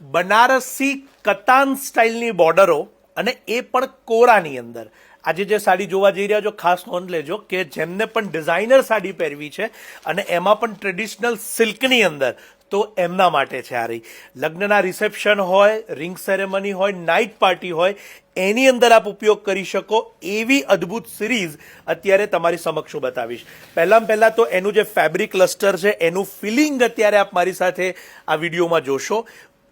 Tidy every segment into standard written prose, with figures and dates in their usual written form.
બનારસી કતાન સ્ટાઇલની બોર્ડરો અને એ પણ કોરાની અંદર આજે જે સાડી જોવા જઈ રહ્યા છો ખાસ નોંધ લેજો કે જેમને પણ ડિઝાઇનર સાડી પહેરવી છે અને એમાં પણ ટ્રેડિશનલ સિલ્કની અંદર તો એમના માટે છે આ રહી લગ્નના રિસેપ્શન હોય રિંગ સેરેમની હોય નાઇટ પાર્ટી હોય એની અંદર આપ ઉપયોગ કરી શકો એવી અદ્ભુત સિરીઝ અત્યારે તમારી સમક્ષ હું બતાવીશ પહેલા તો એનું જે ફેબ્રિક ક્લસ્ટર છે એનું ફિલિંગ અત્યારે આપ મારી સાથે આ વિડીયોમાં જોશો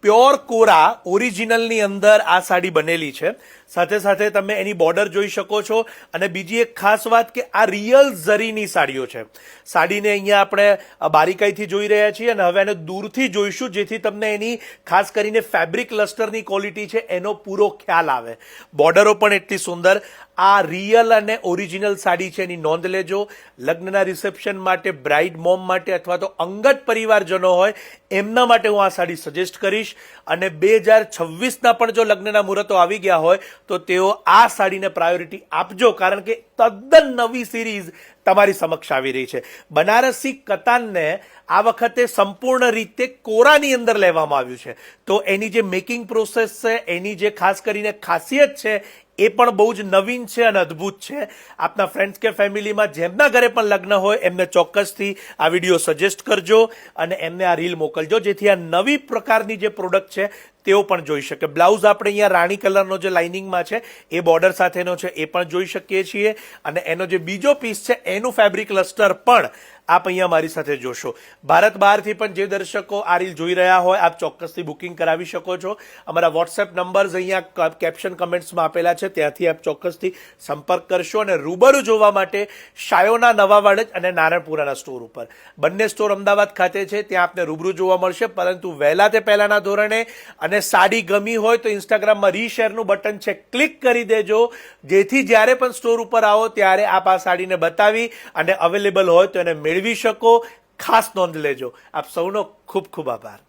પ્યોર કોરા ઓરિજિનલની અંદર આ સાડી બનેલી છે સાથે સાથે તમે એની બોર્ડર જોઈ શકો છો અને બીજી એક ખાસ વાત કે આ રિયલ ઝરીની સાડીઓ છે સાડીને અહીંયા આપણે બારીકાઈથી જોઈ રહ્યા છીએ અને હવે એને દૂરથી જોઈશું જેથી તમને એની ખાસ કરીને ફેબ્રિક ક્લસ્ટરની ક્વોલિટી છે એનો પૂરો ખ્યાલ આવે બોર્ડરો પણ એટલી સુંદર આ રિયલ અને ઓરિજિનલ સાડી છે એની નોંધ લેજો લગ્નના રિસેપ્શન માટે બ્રાઇડ મોમ માટે અથવા તો અંગત પરિવારજનો હોય એમના માટે હું આ સાડી સજેસ્ટ કરીશ અને 2026ના પણ જો લગ્નના મુહૂર્તો આવી ગયા હોય તો તેઓ આ સાડીને પ્રાયોરિટી આપજો કારણ કે તદ્દન નવી સિરીઝ તમારી સમક્ષ આવી રહી છે બનારસી કતાનને આ વખતે સંપૂર્ણ રીતે કોરાની અંદર લેવામાં આવ્યું છે તો એની જે મેકિંગ પ્રોસેસ છે એની જે ખાસ કરીને ખાસિયત છે એ પણ બહુ જ નવીન છે અને અદ્ભુત છે આપના ફ્રેન્ડ્સ કે ફેમિલીમાં જેમના ઘરે પણ લગ્ન હોય એમને ચોક્કસથી આ વિડીયો સજેસ્ટ કરજો અને એમને આ રીલ મોકલજો જેથી આ નવી પ્રકારની જે પ્રોડક્ટ છે તેઓ પણ જોઈ શકે બ્લાઉઝ આપણે અહીંયા રાણી કલરનો જે લાઇનિંગમાં છે એ બોર્ડર સાથેનો છે એ પણ જોઈ શકીએ છીએ અને એનો જે બીજો પીસ છે એનું ફેબ્રિક ક્લસ્ટર પણ આપ અહીંયા મારી સાથે જોશો ભારત બહારથી પણ જે દર્શકો આ રીલ જોઈ રહ્યા હોય આપ ચોક્કસથી બુકિંગ કરાવી શકો છો અમારા વોટ્સએપ નંબર્સ અહીંયા કેપ્શન કમેન્ટ્સમાં આપેલા છે ત્યાંથી આપ ચોક્કસથી સંપર્ક કરશો અને રૂબરૂ જોવા માટે શાયોના નવા વાડજ અને નારણપુરાના સ્ટોર ઉપર બંને સ્ટોર અમદાવાદ ખાતે છે ત્યાં આપને રૂબરૂ જોવા મળશે પરંતુ વહેલા તે પહેલાના ધોરણે અને સાડી ગમી હોય તો ઇન્સ્ટાગ્રામમાં રીશેરનું બટન છે ક્લિક કરી દેજો જેથી જ્યારે પણ સ્ટોર ઉપર આવો ત્યારે આપ આ સાડીને બતાવી અને અવેલેબલ હોય તો એને મેળવી શકો ખાસ નોંધ લેજો આપ સૌનો ખૂબ ખૂબ આભાર